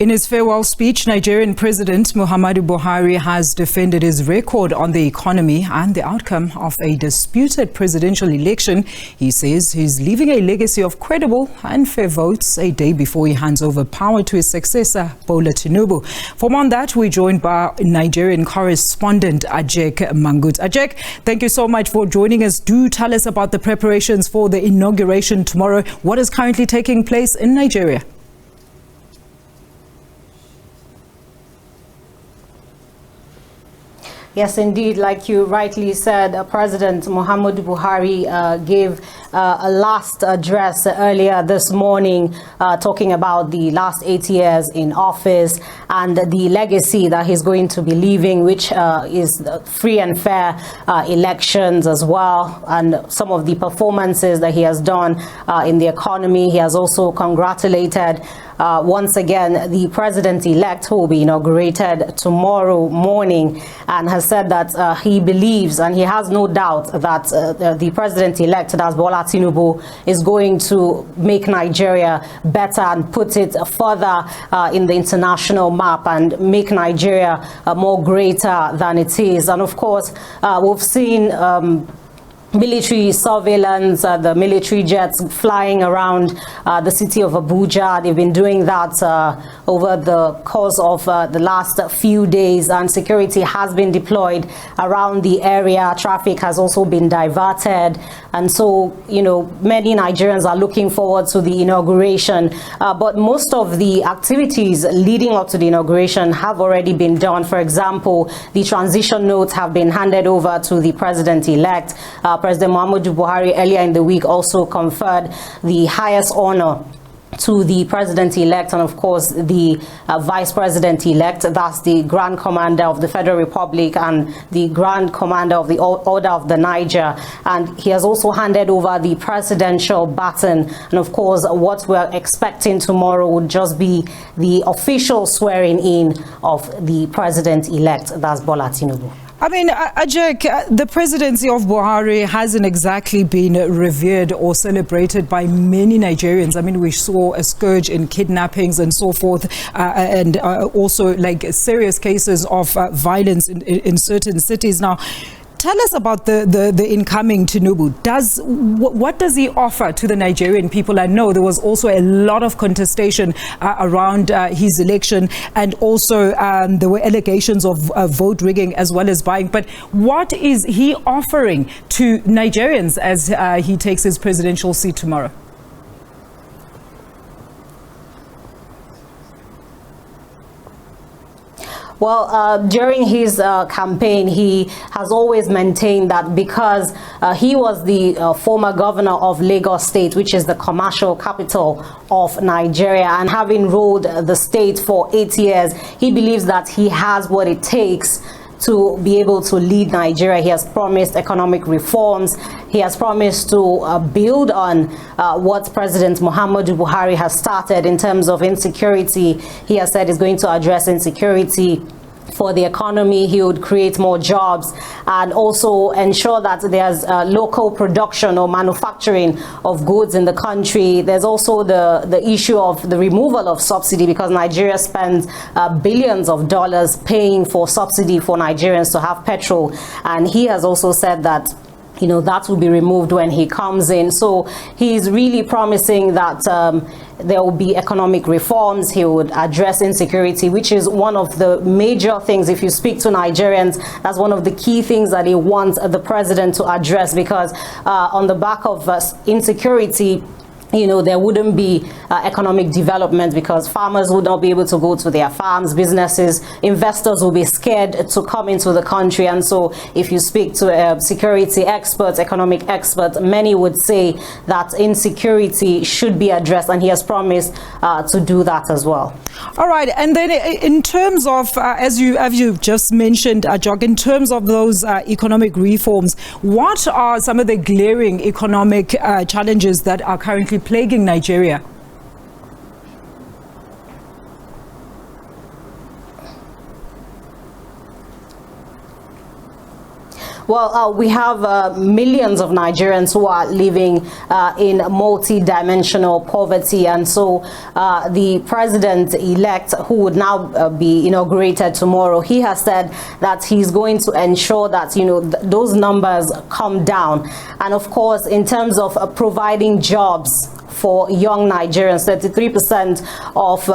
In his farewell speech, Nigerian President Muhammadu Buhari has defended his record on the economy and the outcome of a disputed presidential election. He says he's leaving a legacy of credible and fair votes a day before he hands over power to his successor, Bola Tinubu. For more on that, we're joined by Nigerian correspondent AJECK MANGUT. AJECK, thank you so much for joining us. Do tell us about the preparations for the inauguration tomorrow. What is currently taking place in Nigeria? Yes, indeed. Like you rightly said, President Muhammadu Buhari gave a last address earlier this morning, talking about the last 8 years in office and the legacy that he's going to be leaving, which is free and fair elections as well, and some of the performances that he has done in the economy. He has also congratulated once again the president-elect, who will be inaugurated tomorrow morning, and has said that he believes and he has no doubt that the president-elect, that's Bola Tinubu, is going to make Nigeria better and put it further in the international map and make Nigeria more greater than it is. And of course, we've seen military surveillance, the military jets flying around the city of Abuja. They've been doing that over the course of the last few days, and security has been deployed around the area. Traffic has also been diverted, and so many Nigerians are looking forward to the inauguration. But most of the activities leading up to the inauguration have already been done. For example, the transition notes have been handed over to the president-elect. President Muhammadu Buhari earlier in the week also conferred the highest honor to the president-elect and, of course, the vice president-elect. That's the Grand Commander of the Federal Republic and the Grand Commander of the Order of the Niger. And he has also handed over the presidential baton. And, of course, what we're expecting tomorrow would just be the official swearing in of the president-elect. That's Bola Tinubu. I mean, AJECK, the presidency of Buhari hasn't exactly been revered or celebrated by many Nigerians. I mean, we saw a scourge in kidnappings and so forth, and also like serious cases of violence in certain cities. Now, tell us about the incoming Tinubu. What does he offer to the Nigerian people? I know there was also a lot of contestation around his election, and also there were allegations of vote rigging as well as buying. But what is he offering to Nigerians as he takes his presidential seat tomorrow? Well, during his campaign, he has always maintained that because he was the former governor of Lagos State, which is the commercial capital of Nigeria, and having ruled the state for 8 years, he believes that he has what it takes to be able to lead Nigeria. He has promised economic reforms. He has promised to build on what President Muhammadu Buhari has started in terms of insecurity. He has said he's going to address insecurity for the economy. He would create more jobs and also ensure that there's local production or manufacturing of goods in the country. There's also the issue of the removal of subsidy, because Nigeria spends billions of dollars paying for subsidy for Nigerians to have petrol. And he has also said that that will be removed when he comes in. So he's really promising that there will be economic reforms. He would address insecurity, which is one of the major things. If you speak to Nigerians, that's one of the key things that he wants the president to address, because on the back of insecurity, there wouldn't be economic development, because farmers would not be able to go to their farms, businesses, investors will be scared to come into the country. And so if you speak to security experts, economic experts, many would say that insecurity should be addressed, and he has promised to do that as well. All right. And then in terms of, as you just mentioned, AJECK, in terms of those economic reforms, what are some of the glaring economic challenges that are currently plaguing Nigeria? Well, we have millions of Nigerians who are living in multidimensional poverty, and so the president-elect, who would now be inaugurated tomorrow, he has said that he's going to ensure that, you know, those numbers come down. And of course, in terms of providing jobs for young Nigerians, 33% of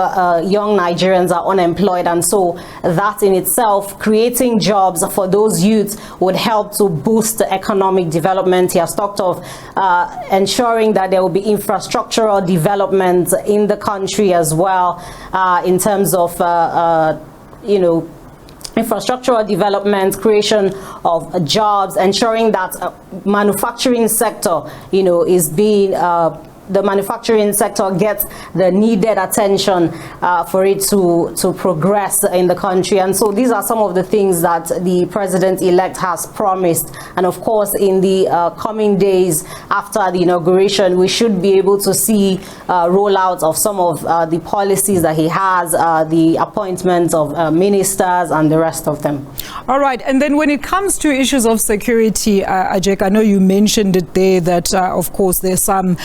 young Nigerians are unemployed, and so that in itself, creating jobs for those youths would help to boost the economic development. He has talked of ensuring that there will be infrastructural development in the country as well, in terms of you know, infrastructural development, creation of jobs, ensuring that manufacturing sector, you know, is being the manufacturing sector gets the needed attention for it to progress in the country. And so these are some of the things that the president-elect has promised. And of course, in the coming days after the inauguration, we should be able to see rollouts of some of the policies that he has, the appointments of ministers and the rest of them. All right. And then when it comes to issues of security, AJECK, I know you mentioned it there that, of course, there's some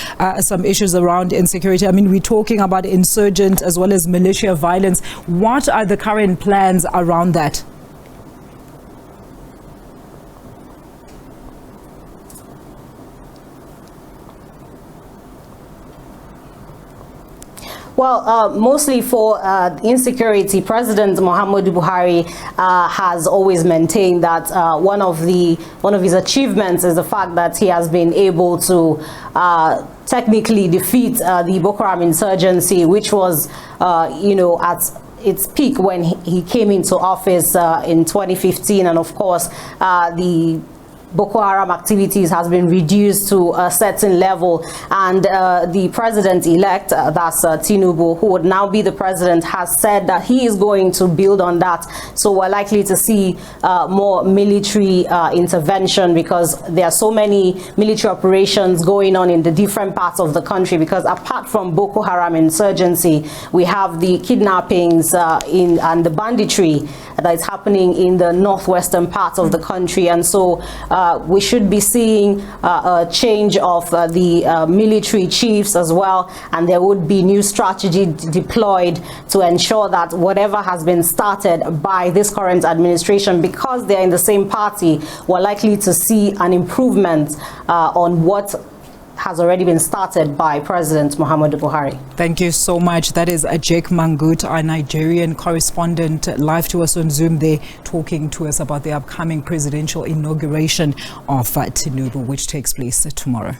issues around insecurity. I mean, we're talking about insurgent as well as militia violence. What are the current plans around that? Well, mostly for insecurity, President Muhammadu Buhari has always maintained that one of his achievements is the fact that he has been able to technically defeat the Boko Haram insurgency, which was, you know, at its peak when he came into office in 2015, and of course the Boko Haram activities has been reduced to a certain level, and the president-elect, that's Tinubu, who would now be the president, has said that he is going to build on that. So we're likely to see more military intervention, because there are so many military operations going on in the different parts of the country, because apart from Boko Haram insurgency, we have the kidnappings and the banditry that is happening in the northwestern parts of the country. And so we should be seeing a change of the military chiefs as well, and there would be new strategy deployed to ensure that whatever has been started by this current administration, because they're in the same party, we're likely to see an improvement on what has already been started by President Muhammadu Buhari. Thank you so much. That is AJECK MANGUT, our Nigerian correspondent, live to us on Zoom there, talking to us about the upcoming presidential inauguration of Tinubu, which takes place tomorrow.